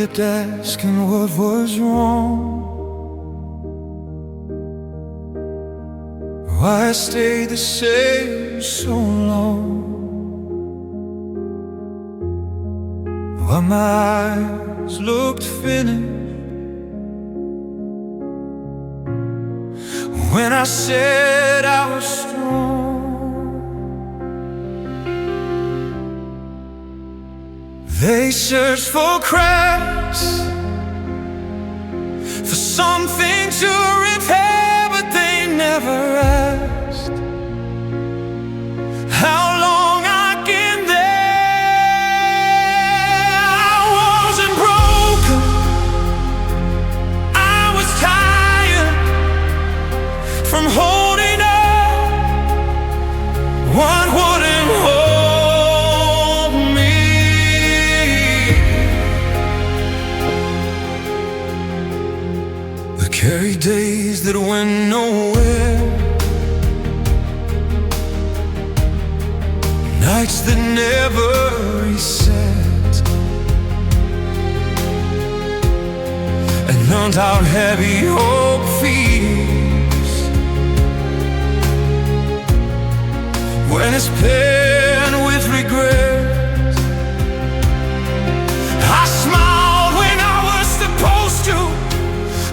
kept asking what was wrong, why I stayed the same so long, why my eyes looked finished when I said I was strong. They searched for cracks, for something to repair, but they never asked how long I'd been there. I wasn't broken, I was tired from holding up what wouldn't hold me. I carried days that went nowhere, nights that never reset, and learned how heavy hope feels when it's paired with regret. I smiled when I was supposed to,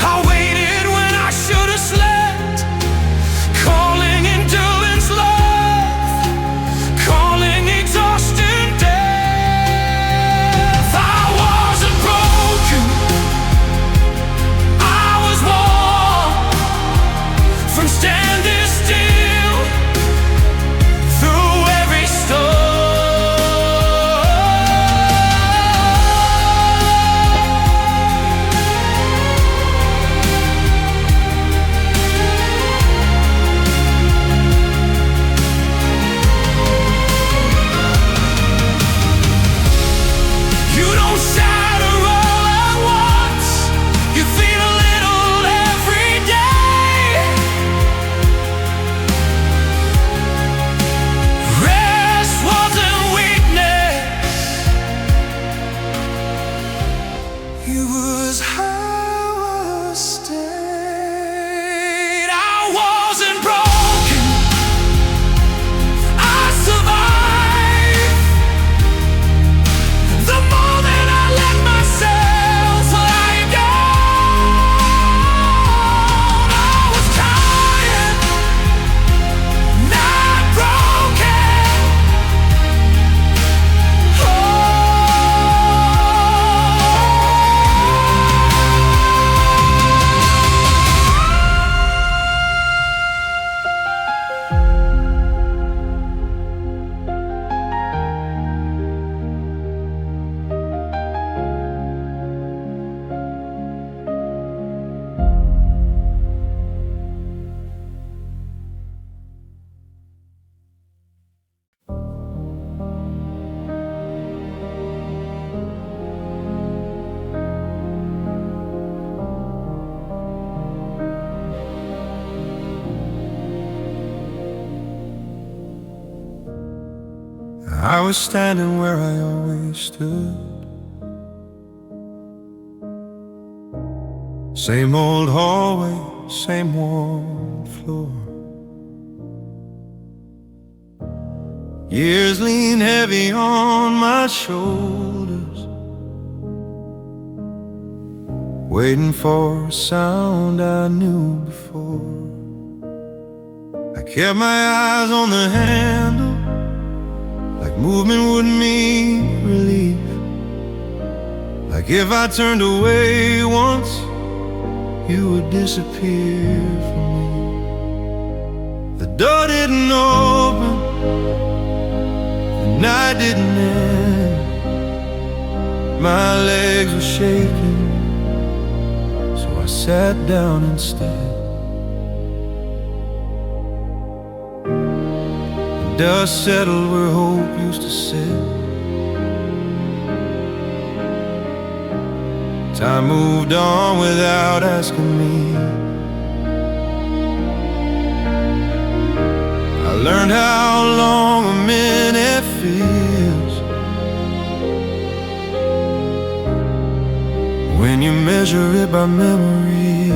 I waited when I should have slept, calling endurance love, calling exhaustion death. I wasn't broken, I was worn from standing still through every storm. You don't shatter all at once, you feel a little every day. Rest wasn't weakness, it was how I stayed. I wasn't broken, I survived. The more that I let myself lie down, I was tired, not broken. I was standing where I always stood, same old hallway, same warm floor. Years lean heavy on my shoulders, waiting for a sound I knew before. I kept my eyes on the handle, like movement would mean relief, like if I turned away once, you would disappear from me. The door didn't open, the night didn't end, my legs were shaking, so I sat down instead. Dust settled where hope used to sit. Time moved on without asking me. I learned how long a minute feels, when you measure it by memory.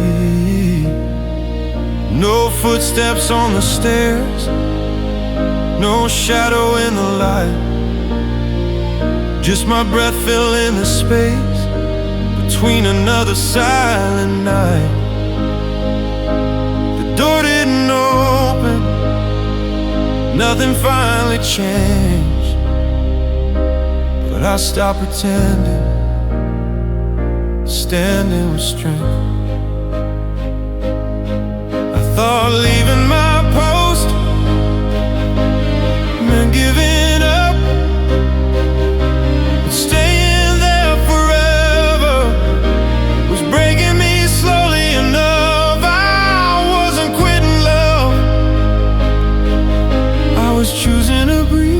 No footsteps on the stairs, no shadow in the light, just my breath filling the space between another silent night. The door didn't open, nothing finally changed, but I stopped pretending, standing with strength. I thought leaving my post meant giving up, but staying there forever was breaking me slowly enough. I wasn't quitting love, I was choosing to breathe.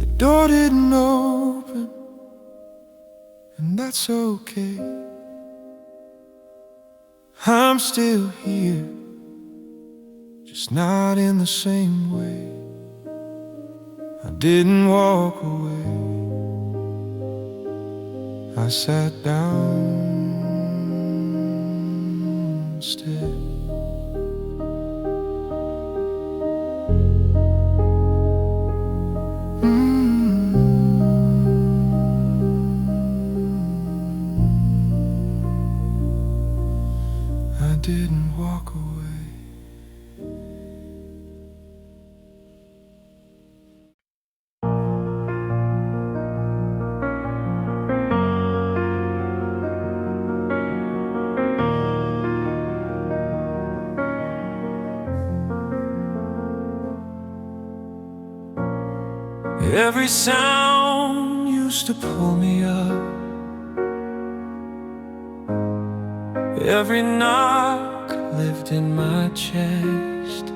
The door didn't open, and that's okay. I'm still here, just not in the same way. I didn't walk away, I sat down instead. I didn't walk away. Every sound used to pull me up, every knock lived in my chest.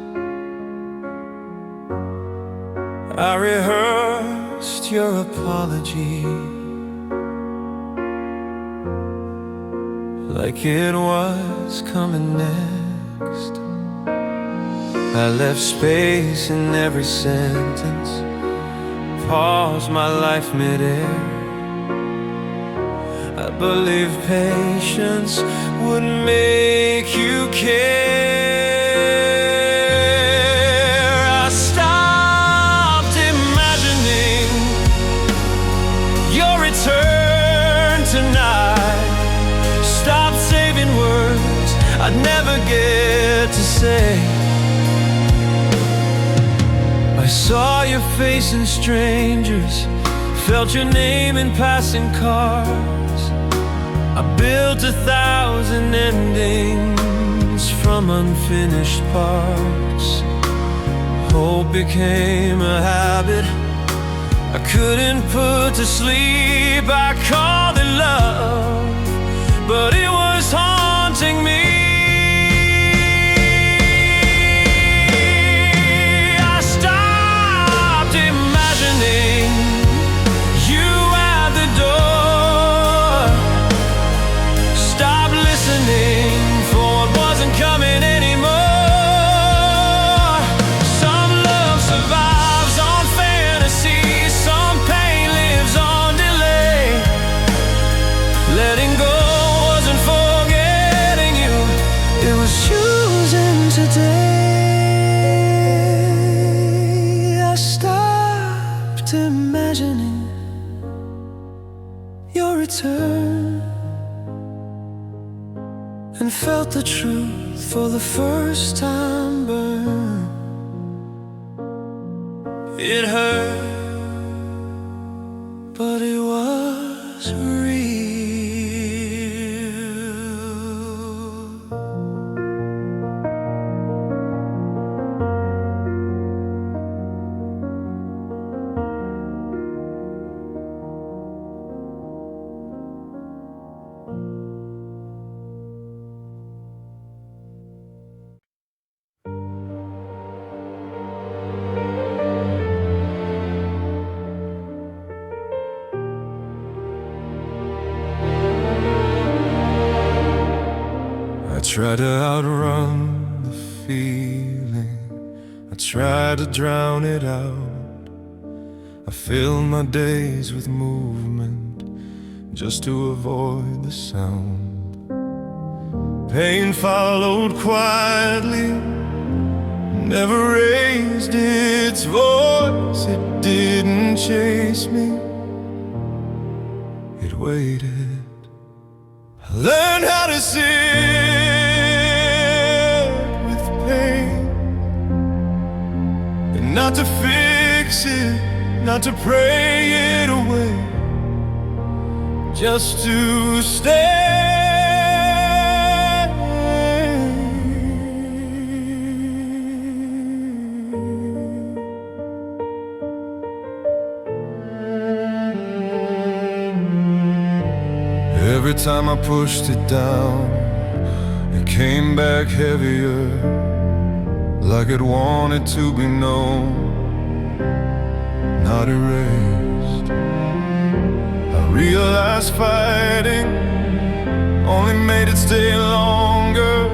I rehearsed your apology like it was coming next. I left space in every sentence, paused my life midair. I believed patience would make you care. I stopped imagining your return tonight, stopped saving words I'd never get to say. I saw your face in strangers, felt your name in passing cars. I built 1,000 endings from unfinished parts. Hope became a habit I couldn't put to sleep. I called it love, but it was haunting me. Imagining your return, and felt the truth for the first time burn. It hurt, but it was real. Try to outrun the feeling, I try to drown it out. I filled my days with movement just to avoid the sound. Pain followed quietly, never raised its voice. It didn't chase me, it waited. I learned how to sit with pain, and not to fix it, not to pray it away, just to stay. Every time I pushed it down, it came back heavier, like it wanted to be known, not erased. I realized fighting only made it stay longer.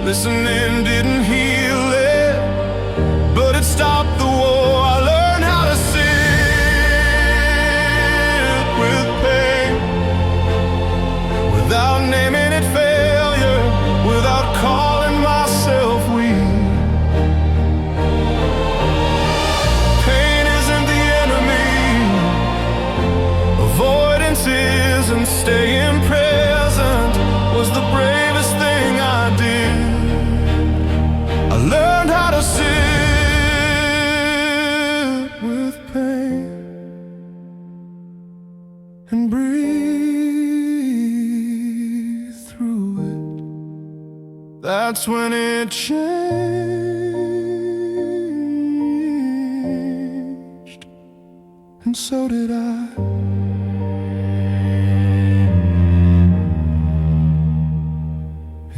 Listening didn't heal it, but it stopped the war. I learned how to sit with pain, without naming it failure, without calling myself weak. Pain isn't the enemy, avoidance is, and staying present was the bravest thing I did. I learned how to sit with pain and breathe through it. That's when it changed, and so did I.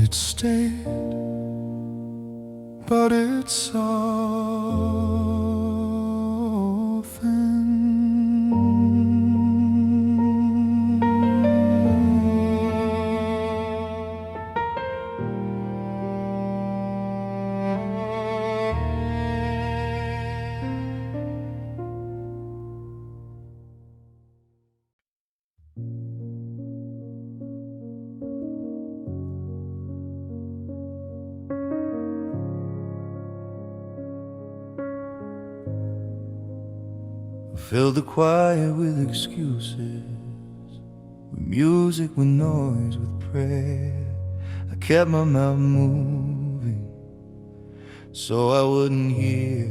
It stayed, but it softened. Filled the quiet with excuses, with music, with noise, with prayer. I kept my mouth moving so I wouldn't hear.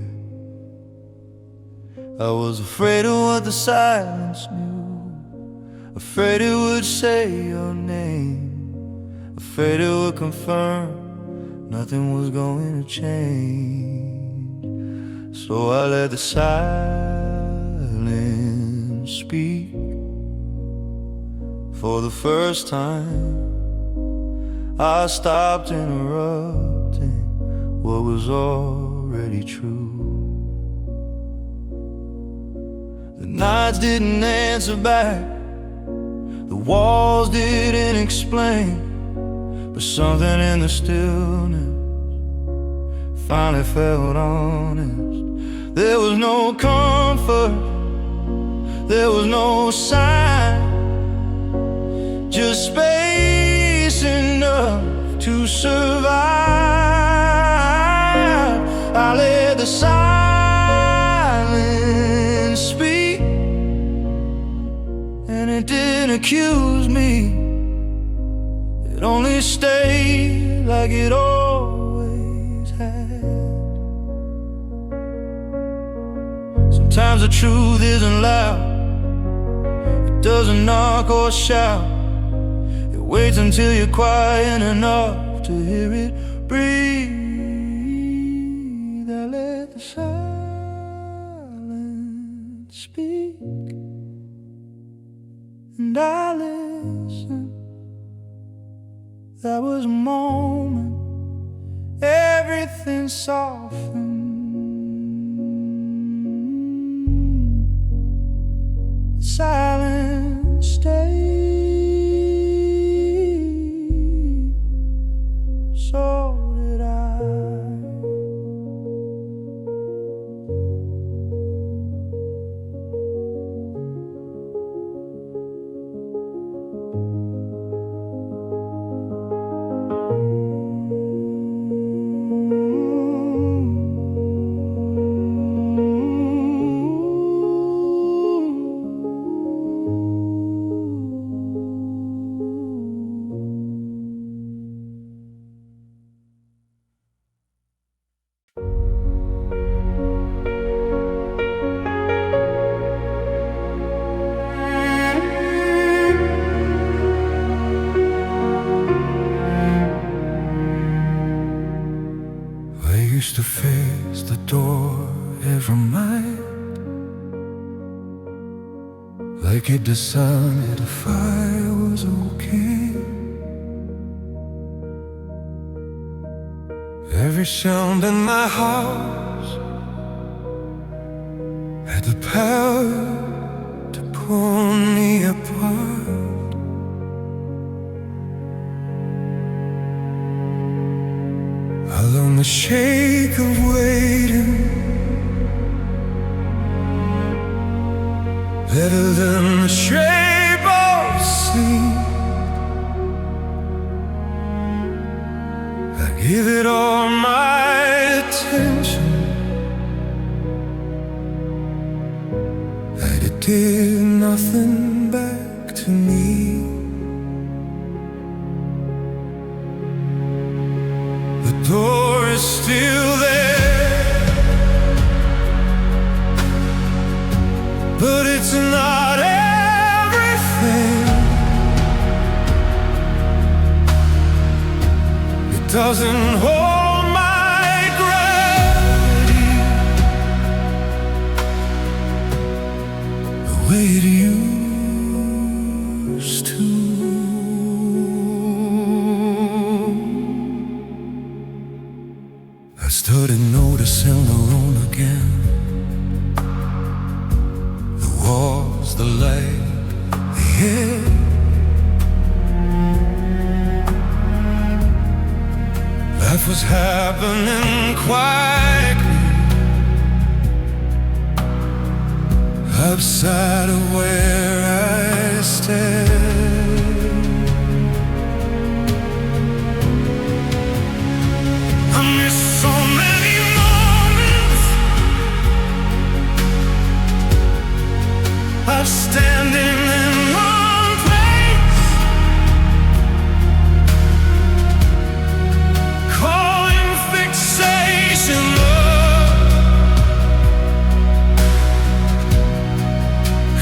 I was afraid of what the silence knew, afraid it would say your name, afraid it would confirm nothing was going to change. So I let the silence speak. For the first time, I stopped interrupting what was already true. The nights didn't answer back, the walls didn't explain, but something in the stillness finally felt honest. There was no comfort, there was no sign, just space enough to survive. I let the silence speak, and it didn't accuse me, it only stayed like it always had. Sometimes the truth isn't loud, it doesn't knock or shout, it waits until you're quiet enough to hear it breathe. I let the silence speak, and I listened. That was a moment everything softened. Silence stayed, so did I. to face the door every night, like it decided if I was okay. Every sound in my house had the power to pull me apart. I learned the shake of waiting better than the shape of sleep. I give it all my attention, and it did nothing back to me. The door is still there, but it's not everything. It doesn't hold my gravity the way it used to. I started noticing the room again, the walls, the light, the air. Life was happening quietly outside of where I stand. I miss so many moments of standing in one place, calling fixation love,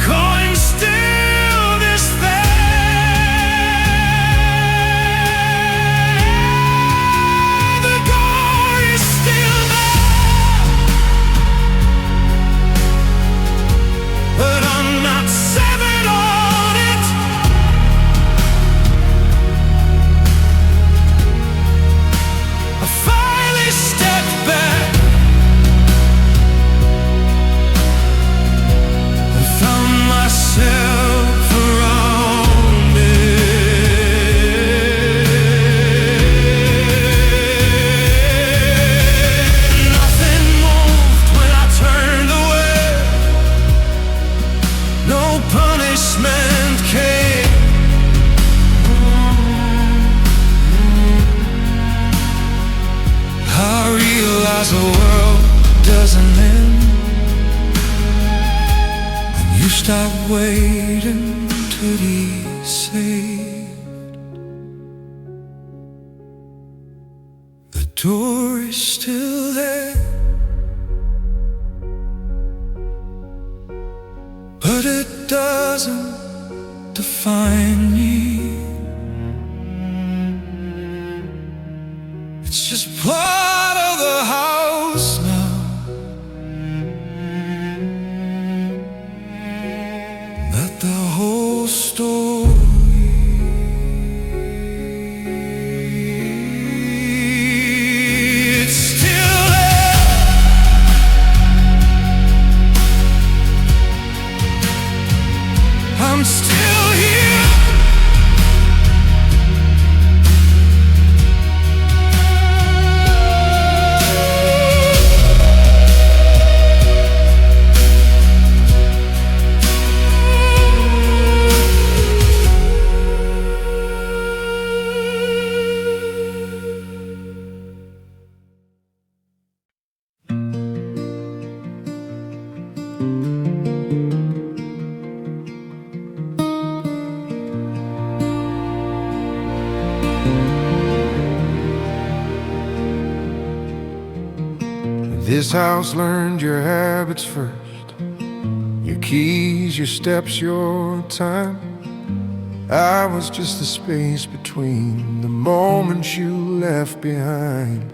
calling stillness there. The door is still there, but I'm not severed on it. I finally stepped back and found myself around it. Nothing moved when I turned away. No punishment came. I realize the world doesn't end when you stop waiting to be saved. The door is still there, but it doesn't define me. It's just part of the house now. Not the whole story. It's still there, I'm still here. This house learned your habits first, your keys, your steps, your time. I was just the space between the moments you left behind.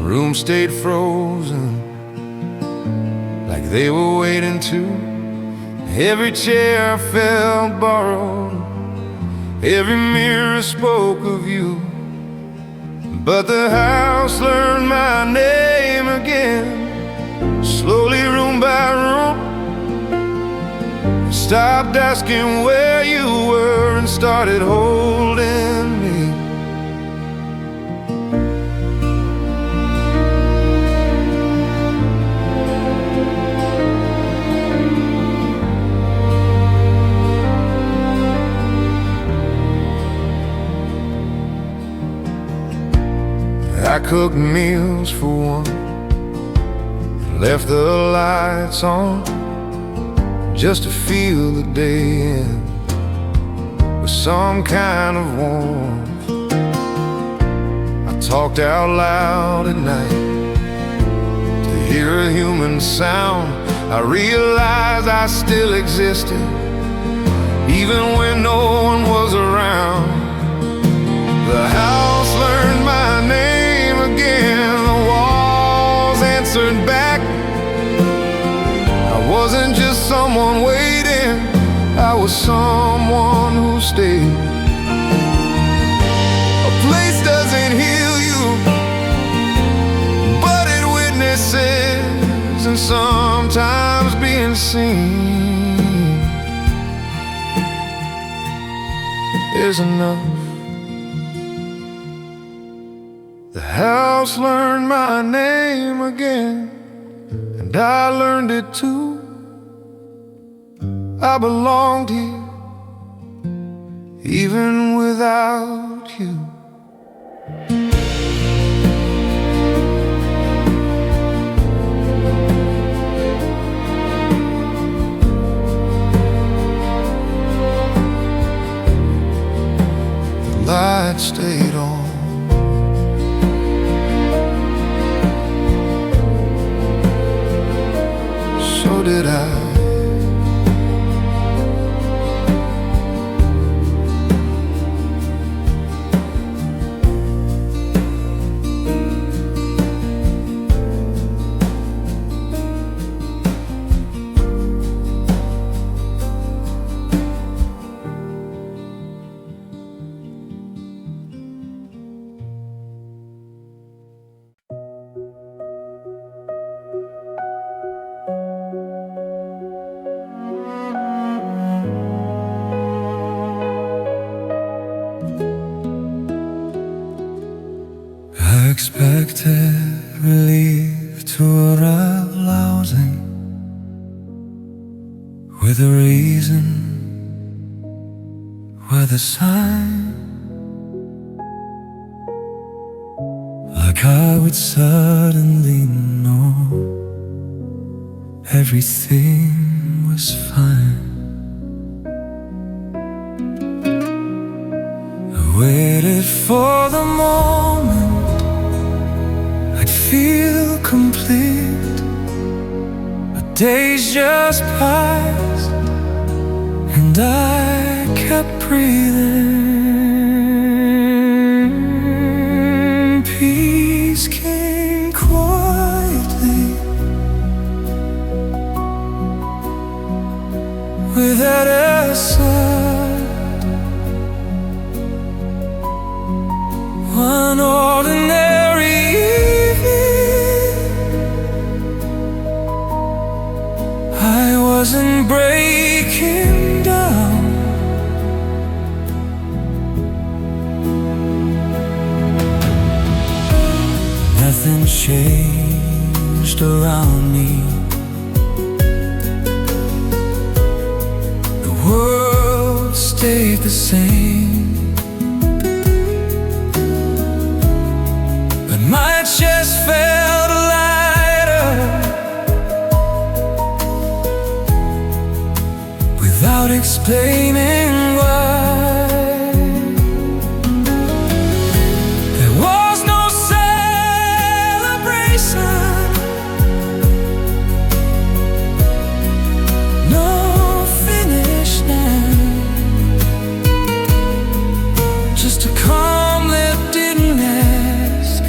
Room stayed frozen, like they were waiting to. Every chair felt borrowed, every mirror spoke of you. But the house learned my name again, slowly room by room. Stopped asking where you were and started holding me. I cooked meals for one and left the lights on, just to feel the day end with some kind of warmth. I talked out loud at night to hear a human sound. I realized I still existed, even when no one was around. The house learned my name again, the walls answered back. I wasn't just someone waiting, I was someone who stayed. A place doesn't heal you, but it witnesses, and sometimes being seen is enough. The house learned my name again, and I learned it too. I belonged here, even without you. The light stayed on, so did I. I expected relief to arrive lousing, with a reason, with a sign, like I would suddenly know everything was fine. I waited for the moment I'd feel complete, but days just passed and I kept breathing. Peace came quietly, without a sign. One ordinary I wasn't breaking down. Nothing changed around me. The world stayed the same, but my chest felt lighter without explaining why. There was no celebration, no finish line, just a calm that didn't ask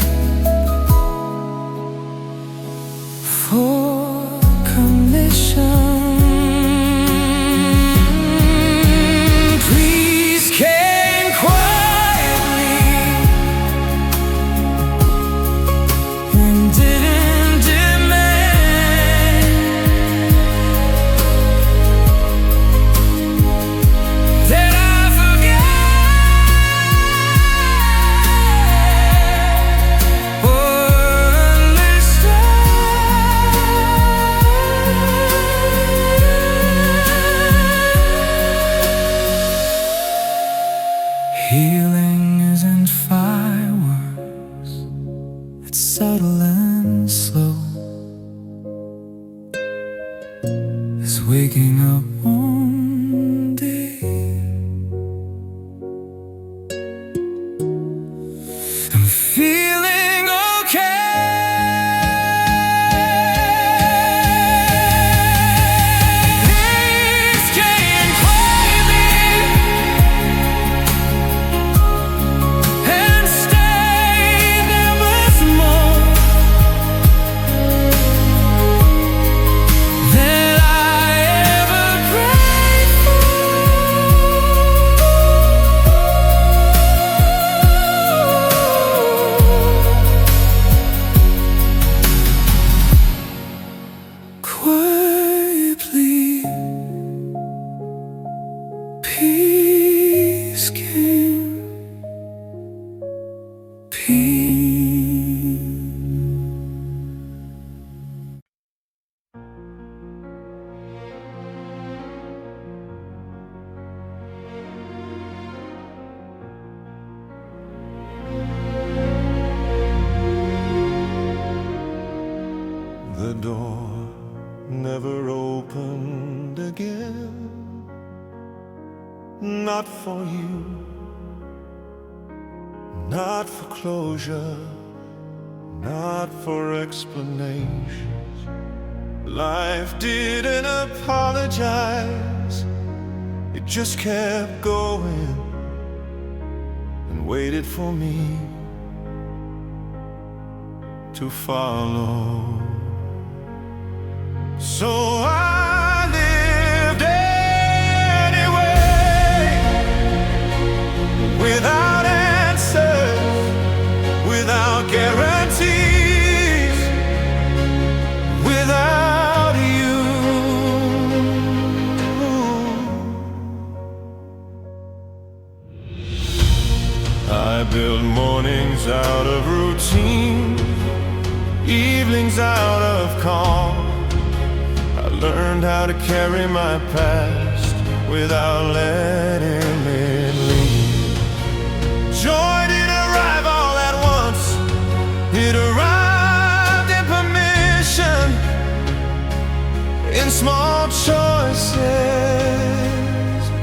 Healing a wounded, I'm feeling okay. Peace came quietly and stayed there with more than I ever prayed for. Quietly, peace came, peace. The door never opened again, not for you, not for closure, not for explanations. Life didn't apologize, it just kept going and waited for me to follow. So I lived anyway, without answers, without guarantees, without you. I built mornings out of routine, evenings out of calm. I learned how to carry my past without letting it lead. Joy didn't arrive all at once, it arrived in permission, in small choices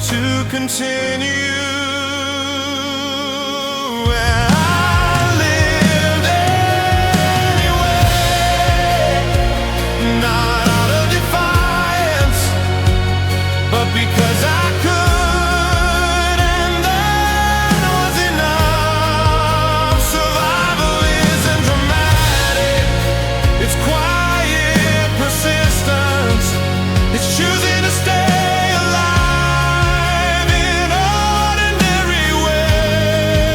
to continue. Because I could, and that was enough. Survival isn't dramatic, it's quiet persistence. It's choosing to stay alive in ordinary ways.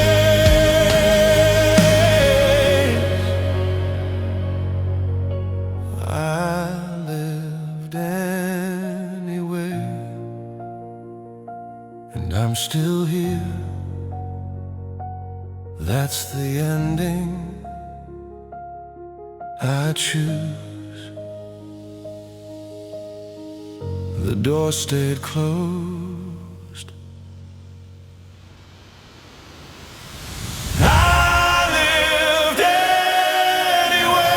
I lived anyway, and I'm still here. That's the ending I choose. The door stayed closed. I lived anyway.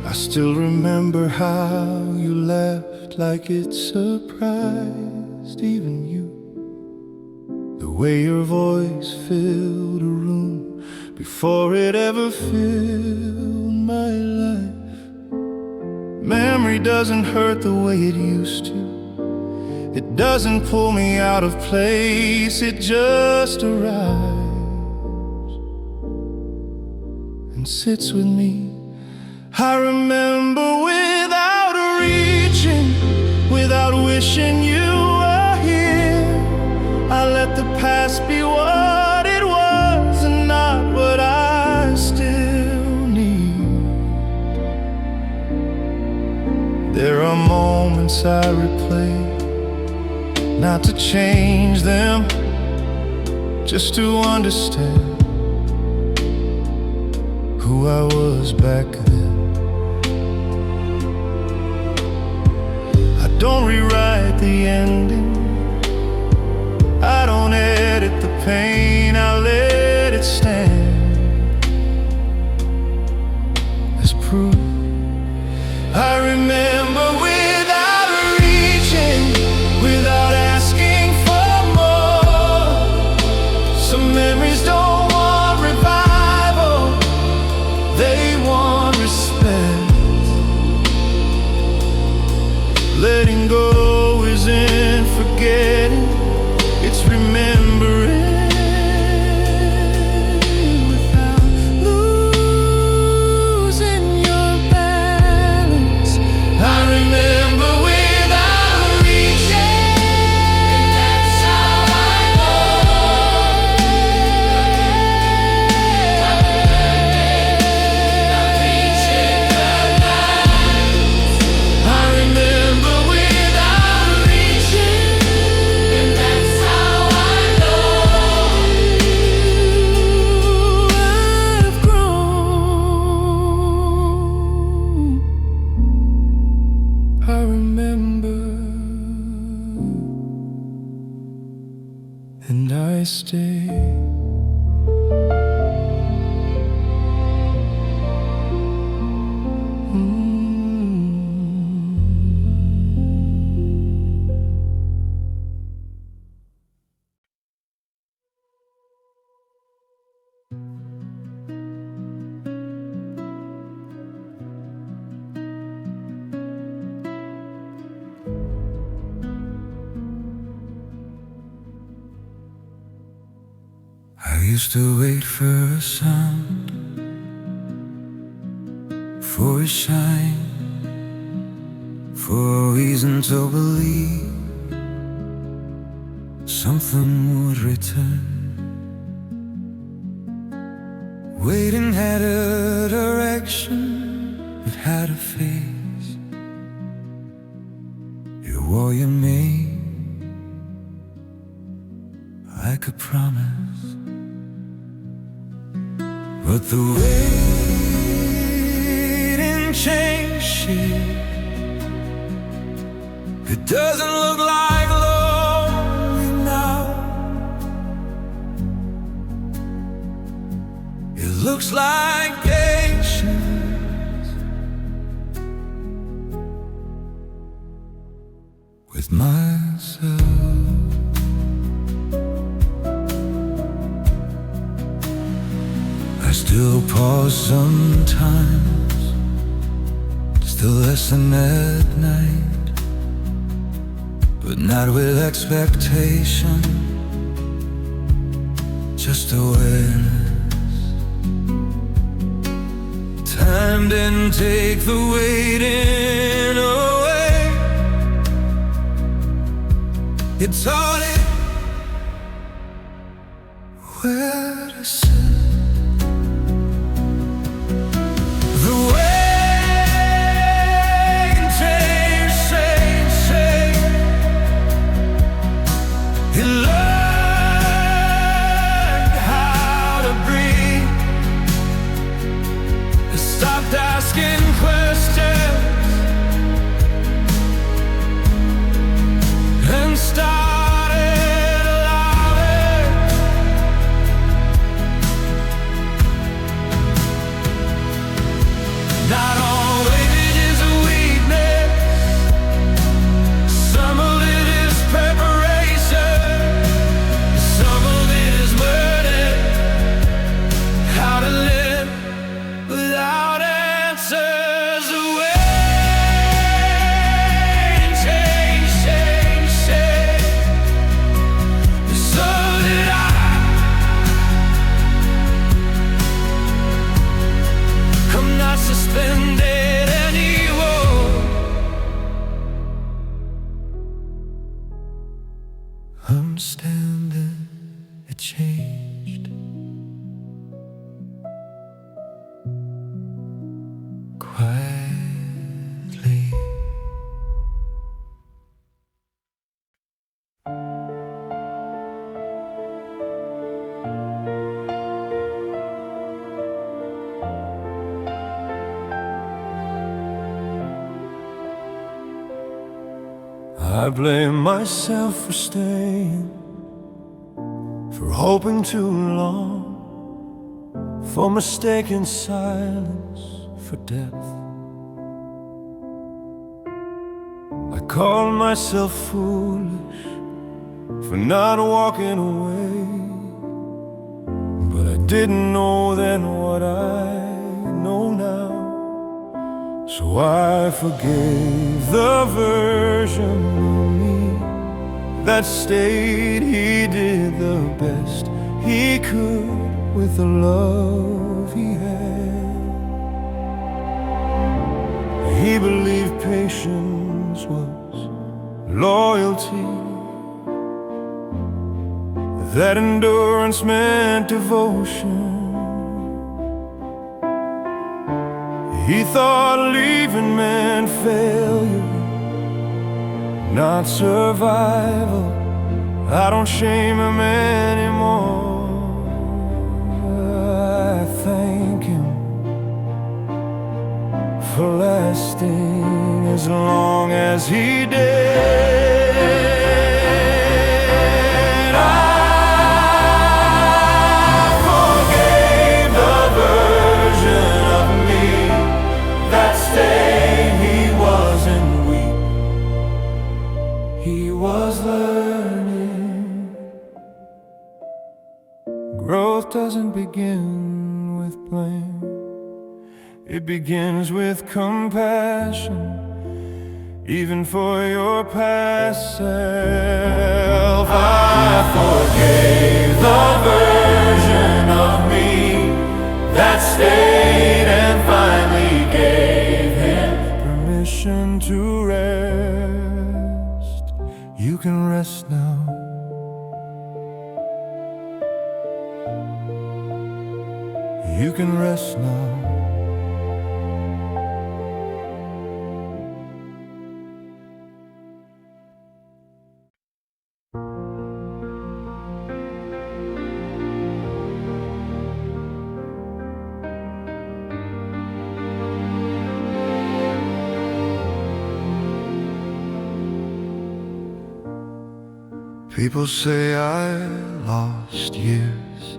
I still remember how you left like it surprised even you. The way your voice filled a room before it ever filled my life. Memory doesn't hurt the way it used to. It doesn't pull me out of place, it just arrives and sits with me. I remember without reaching, wishing you were here. I let the past be what it was and not what I still need. There are moments I replay, not to change them, just to understand who I was back then. I don't rewrite the ending, I don't edit the pain, I let it stand as proof. I remember without reaching, without asking for more. Some memories don't want revival, they want respect. Letting go isn't forgetting, it's remembering without losing your balance. I remember without reaching, and that's how I know. Not reaching the lines. I remember without reaching, and that's how I know I've grown. I remember, and I stay. I used to wait for a sound, for a shine, for a reason to believe something would return. Waiting had a direction, it had a face. It wore you made like a promise. But the waiting changed shape. It doesn't look like lonely now. It looks like patience with myself. I still pause sometimes, still listen at night, but not with expectation, just awareness. Time didn't take the waiting away, it taught it where to sit. He learned how to breathe. He stopped asking questions and started understanding it changed quietly. I blame myself for staying, for hoping too long, for mistaking silence for depth. I called myself foolish for not walking away, but I didn't know then what I know now. So I forgave the version of me that stayed. He did the best he could with the love he had. He believed patience was loyalty, that endurance meant devotion. He thought leaving meant failure, not survival. I don't shame him anymore. I thank him for lasting as long as he did. He was learning. Growth doesn't begin with blame. It begins with compassion, even for your past self. I forgave the version of me that stayed and finally gave him permission to rest. You can rest now. You can rest now. People say I lost years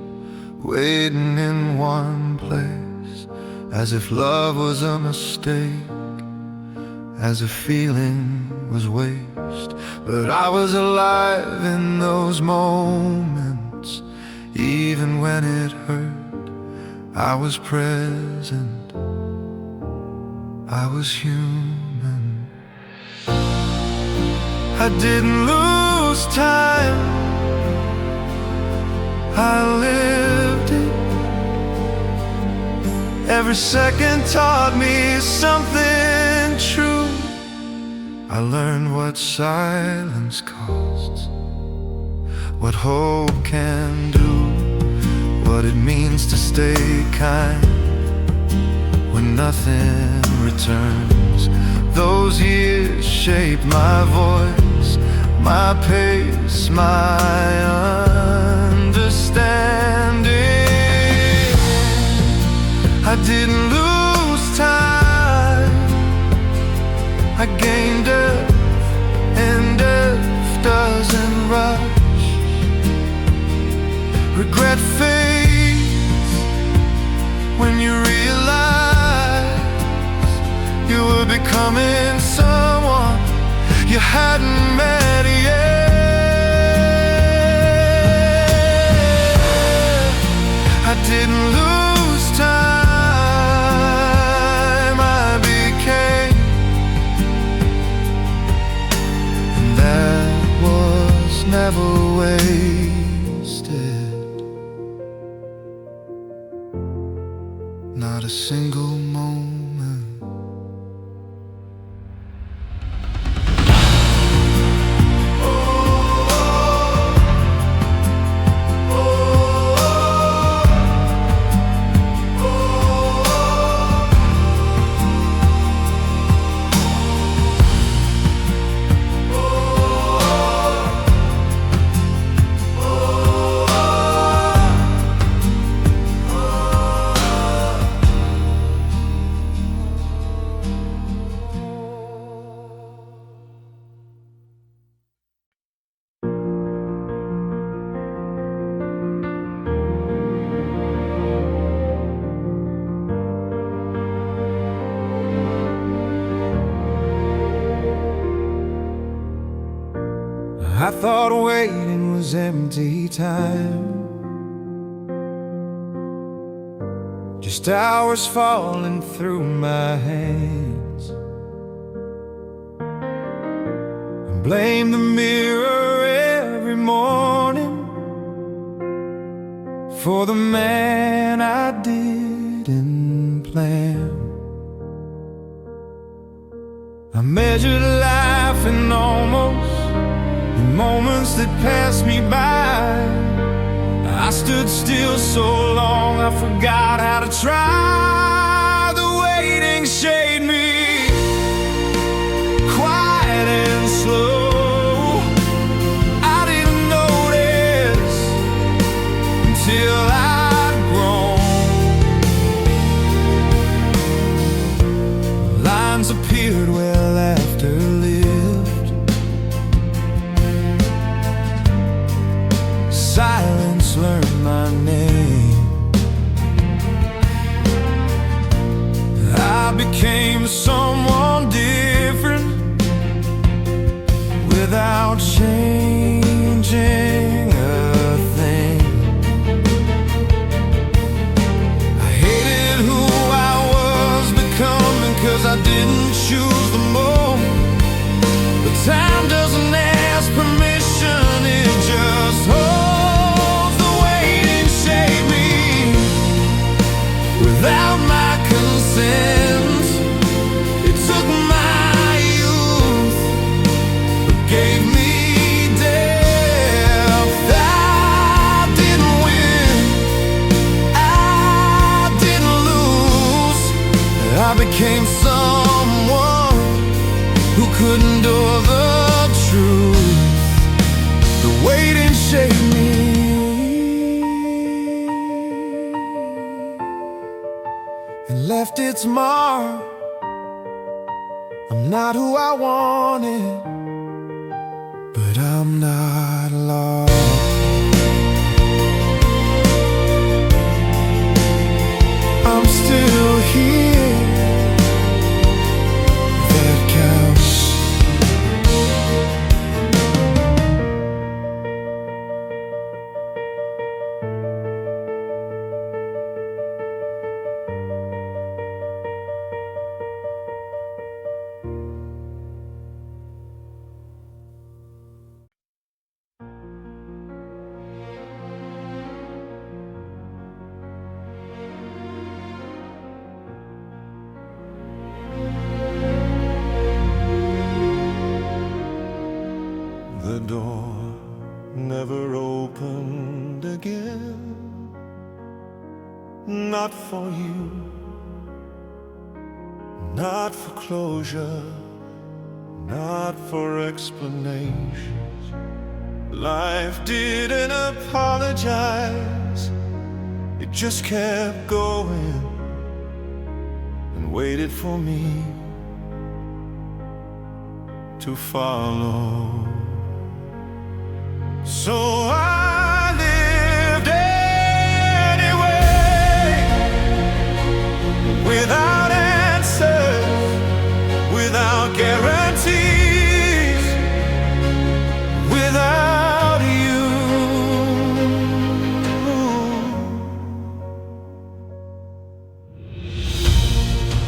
waiting in one place, as if love was a mistake, as if feeling was waste. But I was alive in those moments, even when it hurt. I was present, I was human. I didn't lose time, I lived it. Every second taught me something true. I learned what silence costs, what hope can do, what it means to stay kind when nothing returns. Those years shaped my voice, my pace, my understanding. I didn't lose time, I gained depth, and depth doesn't rush. Regret fades when you realize you were becoming someone you hadn't met yet. I didn't lose time, I became, and that was never wasted. Not a single moment. I thought waiting was empty time, just hours falling through my hands. I blame the mirror every morning for the man I didn't plan. I measured life in almost, in moments that passed me by. I stood still so long I forgot how to try. The waiting shaped me, quiet and slow. I didn't notice until I'd grown. Lines appeared where laughter lived, silence learned my name. I became someone different without changing a thing. I hated who I was becoming, 'cause I didn't choose the moment. But time doesn't ask permission, it just holds. The waiting shaped me without my consent. It took my youth but gave me depth. I didn't win, I didn't lose. I became someone who could endure the truth. The waiting shaped me, and left its mark. I'm not who I wanted, but I'm not lost. I'm still here, that counts. The door never opened again, not for you, not for closure, not for explanations. Life didn't apologize, it just kept going and waited for me to follow. So I lived anyway, without answers, without guarantees, without you.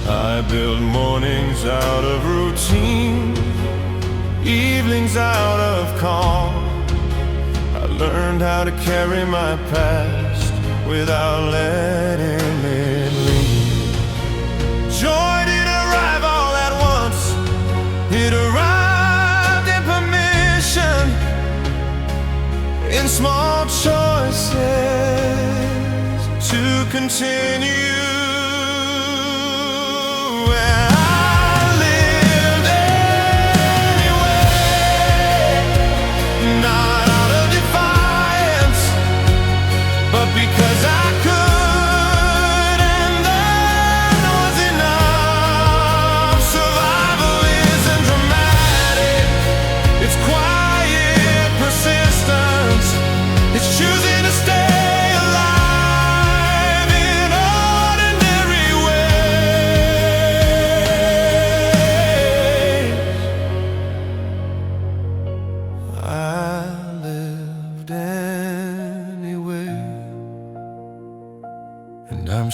I built mornings out of routine, evenings out of calm. I learned how to carry my past without letting it leave. Joy didn't arrive all at once, it arrived in permission, in small choices to continue. Because I could, and that was enough. Survival isn't dramatic, it's quiet persistence. It's choosing to stay alive in order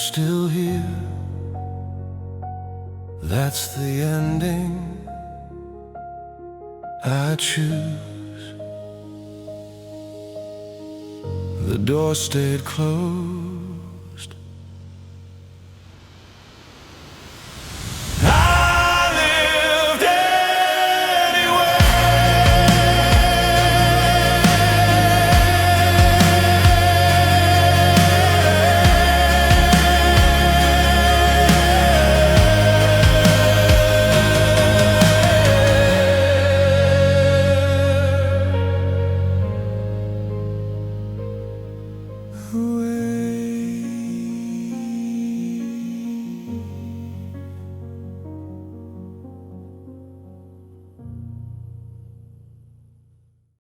still here. That's the ending I choose. The door stayed closed. I lived anywhere.